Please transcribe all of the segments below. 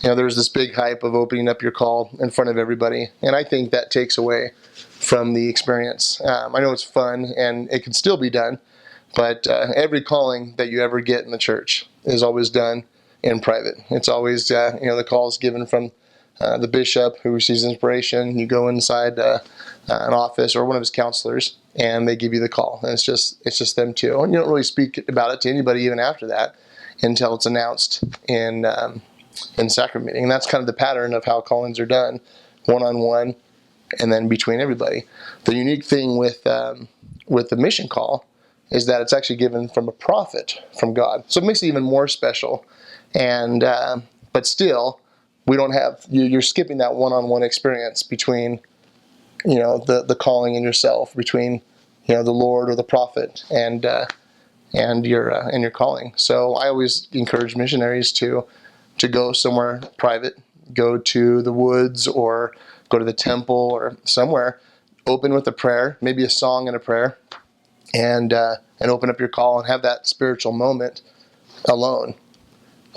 There's this big hype of opening up your call in front of everybody, and I think that takes away from the experience. I know it's fun, and it can still be done, but every calling that you ever get in the church is always done in private. It's always, the call is given from the bishop who receives inspiration. You go inside an office or one of his counselors, and they give you the call. And it's just them two. And you don't really speak about it to anybody even after that until it's announced in sacrament meeting. And that's kind of the pattern of how callings are done, one-on-one, and then between everybody. The unique thing with the mission call is that it's actually given from a prophet from God. So it makes it even more special. And but still, we don't have, you're skipping that one-on-one experience between, the calling and yourself, between, the Lord or the prophet and your calling. So I always encourage missionaries to go somewhere private, go to the woods or go to the temple or somewhere, open with a prayer, maybe a song and a prayer, and open up your call and have that spiritual moment alone.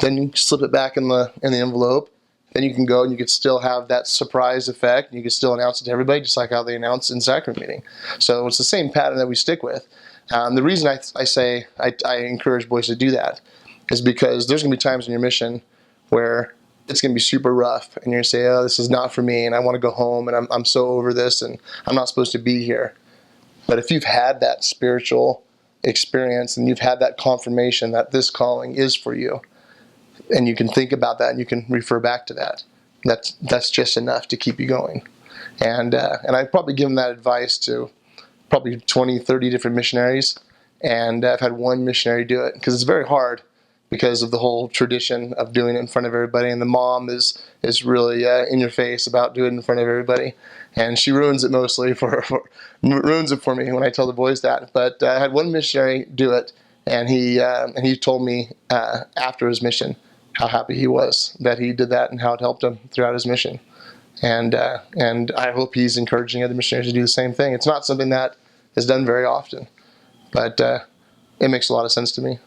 Then you slip it back in the envelope. Then you can go and you could still have that surprise effect. You can still announce it to everybody, just like how they announce in sacrament meeting. So it's the same pattern that we stick with. The reason I say I encourage boys to do that is because there's going to be times in your mission where it's going to be super rough, and you're going to say, oh, this is not for me, and I want to go home, and I'm so over this, and I'm not supposed to be here. But if you've had that spiritual experience and you've had that confirmation that this calling is for you, and you can think about that and you can refer back to that, that's just enough to keep you going. And I've probably given that advice to probably 20, 30 different missionaries, and I've had one missionary do it, because it's very hard because of the whole tradition of doing it in front of everybody, and the mom is really in your face about doing it in front of everybody, and she ruins it mostly ruins it for me when I tell the boys that. But I had one missionary do it, and he told me after his mission how happy he was that he did that and how it helped him throughout his mission. And I hope he's encouraging other missionaries to do the same thing. It's not something that is done very often, but it makes a lot of sense to me.